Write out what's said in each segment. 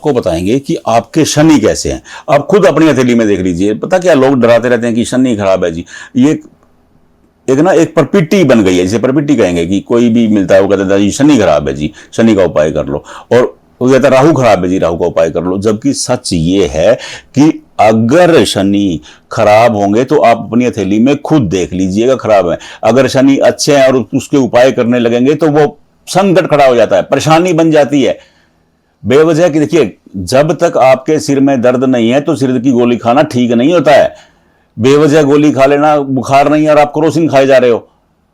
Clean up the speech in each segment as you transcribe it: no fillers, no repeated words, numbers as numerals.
आपको बताएंगे कि आपके शनि कैसे हैं। आप खुद अपनी हथेली में देख लीजिए। पता क्या, लोग डराते रहते हैं कि शनि खराब है जी। ये एक प्रॉपर्टी बन गई है, जिसे प्रॉपर्टी कहेंगे कि कोई भी मिलता है वो कहता है जी शनि खराब है जी, शनि का उपाय कर लो। और वो कहता है राहु खराब है जी, राहु का उपाय कर लो। जबकि सच ये है कि अगर शनि खराब होंगे तो आप अपनी हथेली में खुद देख लीजिएगा खराब है। अगर शनि अच्छे हैं और उसके उपाय करने लगेंगे तो वो संकट खड़ा हो जाता है, परेशानी बन जाती है बेवजह की। देखिए, जब तक आपके सिर में दर्द नहीं है तो सिर की गोली खाना ठीक नहीं होता है। बेवजह गोली खा लेना, बुखार नहीं है और आप क्रोसिन खाए जा रहे हो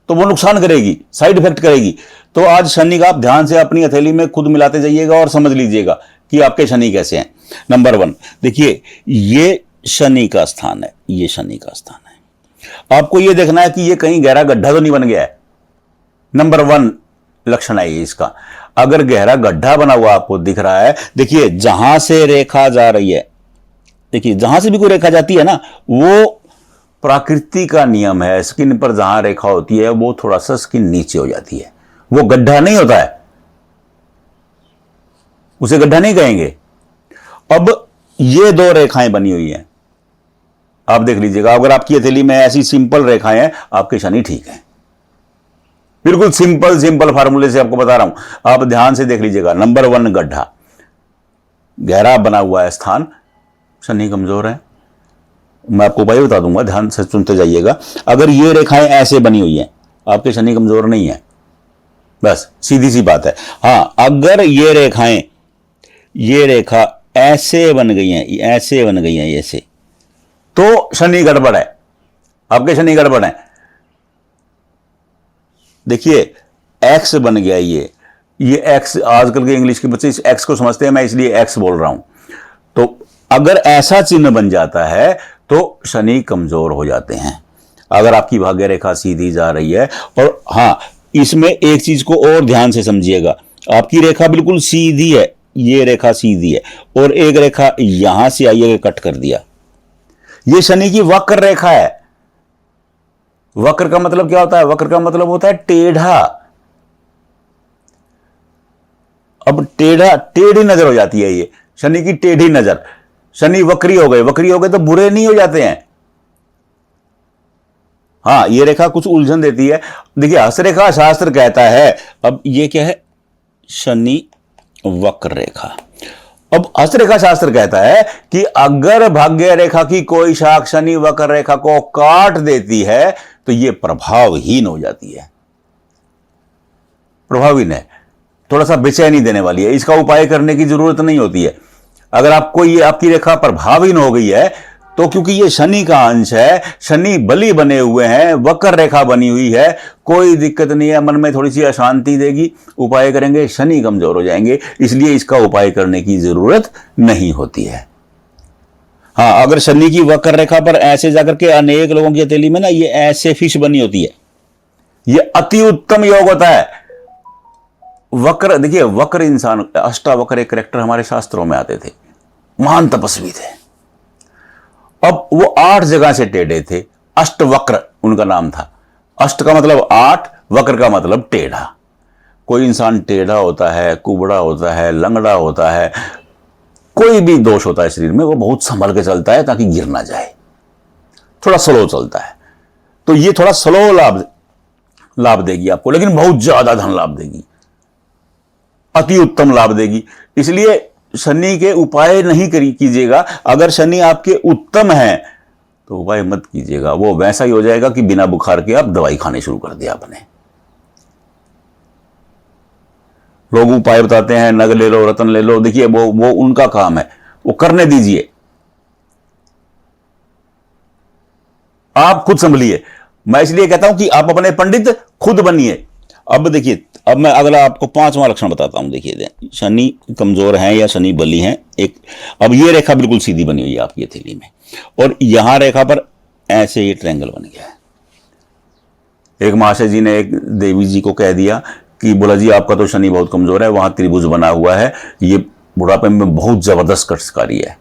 तो वो नुकसान करेगी, साइड इफेक्ट करेगी। तो आज शनि का आप ध्यान से अपनी हथेली में खुद मिलाते जाइएगा और समझ लीजिएगा कि आपके शनि कैसे हैं। नंबर 1, देखिए ये शनि का स्थान है, ये शनि का स्थान है। आपको ये देखना है कि ये कहीं गहरा गड्ढा तो नहीं बन गया है। नंबर 1 लक्षण है ये इसका। अगर गहरा गड्ढा बना हुआ आपको दिख रहा है, देखिए जहां से रेखा जा रही है, देखिए जहां से भी कोई रेखा जाती है ना, वो प्रकृति का नियम है, स्किन पर जहां रेखा होती है वो थोड़ा सा स्किन नीचे हो जाती है, वो गड्ढा नहीं होता है, उसे गड्ढा नहीं कहेंगे। अब ये 2 रेखाएं बनी हुई हैं, आप देख लीजिएगा। अगर आपकी हथेली में ऐसी सिंपल रेखाएं हैं, आपके शनि ठीक है। बिल्कुल सिंपल फार्मूले से आपको बता रहा हूं, आप ध्यान से देख लीजिएगा। नंबर 1 गड्ढा, गहरा बना हुआ है स्थान, शनि कमजोर है। मैं आपको उपाय बता दूंगा, ध्यान से सुनते जाइएगा। अगर ये रेखाएं ऐसे बनी हुई हैं, आपके शनि कमजोर नहीं है, बस सीधी सी बात है। हां, अगर ये रेखाएं, ये रेखा ऐसे बन गई हैं, ऐसे बन गई हैं ऐसे, तो शनि गड़बड़ है, आपके शनि गड़बड़ है। देखिए एक्स बन गया ये एक्स, आजकल के इंग्लिश के बच्चे इस एक्स को समझते हैं, मैं इसलिए एक्स बोल रहा हूं। तो अगर ऐसा चिन्ह बन जाता है तो शनि कमजोर हो जाते हैं। अगर आपकी भाग्य रेखा सीधी जा रही है, और हां इसमें एक चीज को और ध्यान से समझिएगा, आपकी रेखा बिल्कुल सीधी है, ये रेखा सीधी है और एक रेखा यहां से आई है, कट कर दिया, ये शनि की वक्र रेखा है। वक्र का मतलब क्या होता है? वक्र का मतलब होता है टेढ़ा। अब टेढ़ी नजर हो जाती है, ये शनि की टेढ़ी नजर। शनि वक्री हो गए तो बुरे नहीं हो जाते हैं। हां, ये रेखा कुछ उलझन देती है। देखिए हस्तरेखा शास्त्र कहता है, अब ये क्या है? शनि वक्र रेखा। अब हस्तरेखा शास्त्र कहता है कि अगर भाग्य रेखा की कोई शाख शनि वक्र रेखा को काट देती है तो ये प्रभावहीन हो जाती है। प्रभावहीन है, थोड़ा सा बेचैनी देने वाली है, इसका उपाय करने की जरूरत नहीं होती है। अगर आपको ये आपकी रेखा प्रभावहीन हो गई है तो क्योंकि ये शनि का अंश है, शनि बली बने हुए हैं, वक्र रेखा बनी हुई है, कोई दिक्कत नहीं है, मन में थोड़ी सी अशांति देगी, उपाय करेंगे शनि कमजोर हो जाएंगे, इसलिए इसका उपाय करने की जरूरत नहीं होती है। हां, अगर शनि की वक्र रेखा पर ऐसे जाकर के अनेक लोगों की हथेली में ना ये ऐसे फिश बनी होती है, ये अति उत्तम योग होता है। वक्र, देखिए वक्र इंसान, अष्टावक्र एक कैरेक्टर हमारे शास्त्रों में आते थे, महान तपस्वी थे। अब वो 8 जगह से टेढ़े थे, अष्टवक्र उनका नाम था। अष्ट का मतलब 8, वक्र का मतलब टेढ़ा। कोई इंसान टेढ़ा होता है, कुबड़ा होता है, लंगड़ा होता है, कोई भी दोष होता है शरीर में, वो बहुत संभल के चलता है ताकि गिर ना जाए, थोड़ा स्लो चलता है। तो ये थोड़ा स्लो लाभ देगी आपको, लेकिन बहुत ज्यादा धन लाभ देगी, अति उत्तम लाभ देगी। इसलिए शनि के उपाय नहीं कीजिएगा। अगर शनि आपके उत्तम है तो उपाय मत कीजिएगा, वो वैसा ही हो जाएगा कि बिना बुखार के आप दवाई खाने शुरू कर दिया आपने। लोग उपाय बताते हैं, नग ले लो, रतन ले लो, देखिए वो उनका काम है, वो करने दीजिए, आप खुद संभलिए। मैं इसलिए कहता हूं कि आप अपने पंडित खुद बनिए। अब देखिए, अब मैं अगला आपको 5वां लक्षण बताता हूं। देखिए शनि कमजोर हैं या शनि बली हैं। अब ये रेखा बिल्कुल सीधी बनी हुई है आपकी हथेली में, और यहां रेखा पर ऐसे ये ट्रायंगल बन गया है। एक महाशय जी ने एक देवी जी को कह दिया कि बोला जी आपका तो शनि बहुत कमजोर है, वहां त्रिभुज बना हुआ है, ये बुढ़ापे में बहुत जबरदस्त कष्टकारी है।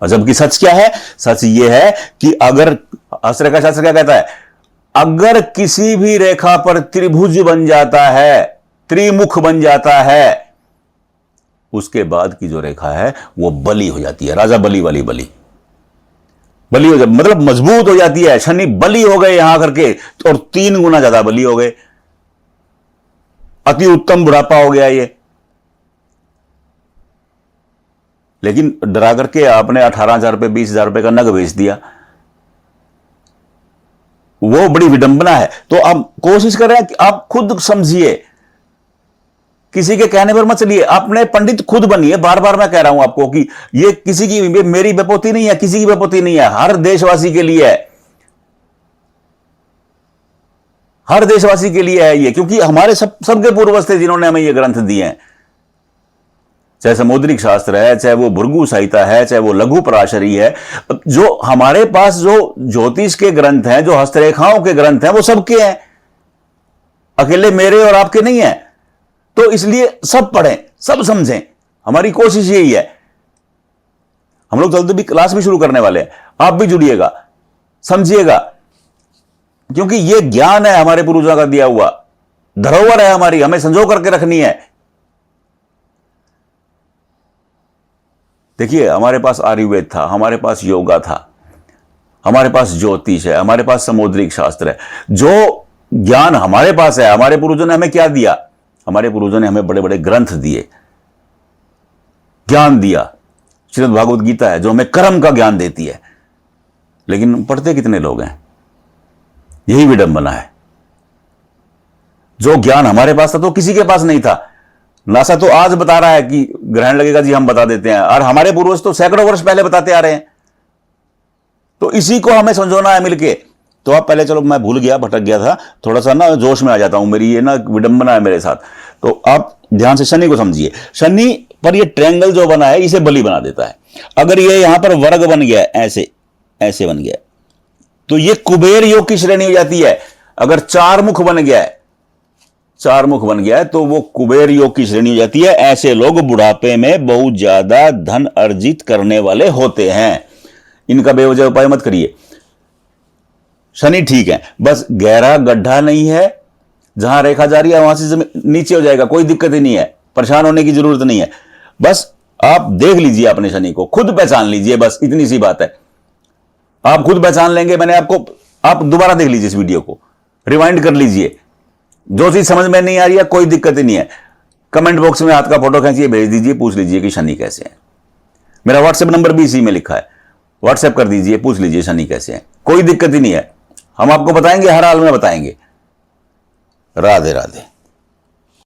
और जबकि सच क्या है? सच ये है कि अगर हस्तरेखा शास्त्र क्या कहता है, अगर किसी भी रेखा पर त्रिभुज बन जाता है, त्रिमुख बन जाता है, उसके बाद की जो रेखा है वो बली हो जाती है, राजा बली वाली बली हो जाती, मतलब मजबूत हो जाती है। शनि बली हो गए यहां करके और 3 गुना ज्यादा बली हो गए, अति उत्तम बुढ़ापा हो गया ये। लेकिन डरा करके आपने 18,000 रुपए 20,000 रुपए का नग बेच दिया, वो बड़ी विडंबना है। तो आप कोशिश करें कि आप खुद समझिए, किसी के कहने पर मत चलिए, अपने पंडित खुद बनिए। बार बार मैं कह रहा हूं आपको कि ये किसी की, मेरी विपत्ति नहीं है, किसी की विपत्ति नहीं है, हर देशवासी के लिए है, हर देशवासी के लिए है ये, क्योंकि हमारे सबके पूर्वज थे जिन्होंने हमें ये ग्रंथ दिए हैं। चाहे समुद्रिक शास्त्र है, चाहे वो भृगु संहिता है, चाहे वो लघु पराशरी है, जो हमारे पास जो ज्योतिष के ग्रंथ हैं, जो हस्तरेखाओं के ग्रंथ हैं, वो सबके हैं, अकेले मेरे और आपके नहीं है। तो इसलिए सब पढ़ें, सब समझें, हमारी कोशिश यही है। हम लोग जल्दी भी क्लास भी शुरू करने वाले हैं, आप भी जुड़िएगा, समझिएगा, क्योंकि यह ज्ञान है हमारे पूर्वजों का दिया हुआ, धरोहर है हमारी, हमें संजो करके रखनी है। देखिए, हमारे पास आयुर्वेद था, हमारे पास योगा था, हमारे पास ज्योतिष है, हमारे पास समुद्रिक शास्त्र है। जो ज्ञान हमारे पास है, हमारे पूर्वजों ने हमें क्या दिया? हमारे पूर्वजों ने हमें बड़े बड़े ग्रंथ दिए, ज्ञान दिया। श्रीमद् भागवत गीता है जो हमें कर्म का ज्ञान देती है, लेकिन पढ़ते कितने लोग हैं? यही विडंबना है। जो ज्ञान हमारे पास था तो किसी के पास नहीं था। नासा तो आज बता रहा है कि ग्रहण लगेगा जी, हम बता देते हैं, और हमारे पूर्वज तो सैकड़ों वर्ष पहले बताते आ रहे हैं। तो इसी को हमें समझाना है मिलके। तो आप पहले, चलो मैं भूल गया, भटक गया था, थोड़ा सा ना जोश में आ जाता हूं, मेरी ये ना विडंबना है मेरे साथ। तो आप ध्यान से शनि को समझिए। शनि पर ये ट्रायंगल जो बना है इसे बली बना देता है। अगर ये यहां पर वर्ग बन गया, ऐसे ऐसे बन गया, तो ये कुबेर योग की श्रेणी हो जाती है। अगर 4 मुख बन गया है, 4 मुख बन गया है, तो वो कुबेर योग की श्रेणी हो जाती है। ऐसे लोग बुढ़ापे में बहुत ज्यादा धन अर्जित करने वाले होते हैं। इनका बेवजह उपाय मत करिए। शनि ठीक है, बस गहरा गड्ढा नहीं है, जहां रेखा जा रही है वहां से नीचे हो जाएगा, कोई दिक्कत ही नहीं है, परेशान होने की जरूरत नहीं है। बस आप देख लीजिए अपने शनि को, खुद पहचान लीजिए, बस इतनी सी बात है। आप खुद पहचान लेंगे। मैंने आपको, आप दोबारा देख लीजिए इस वीडियो को, रिवाइंड कर लीजिए। जो चीज समझ में नहीं आ रही है, कोई दिक्कत ही नहीं है, कमेंट बॉक्स में हाथ का फोटो खींचिए, भेज दीजिए, पूछ लीजिए कि शनि कैसे हैं। मेरा व्हाट्सएप नंबर भी इसी में लिखा है, व्हाट्सएप कर दीजिए, पूछ लीजिए शनि कैसे हैं, कोई दिक्कत ही नहीं है। हम आपको बताएंगे, हर हाल में बताएंगे। राधे राधे।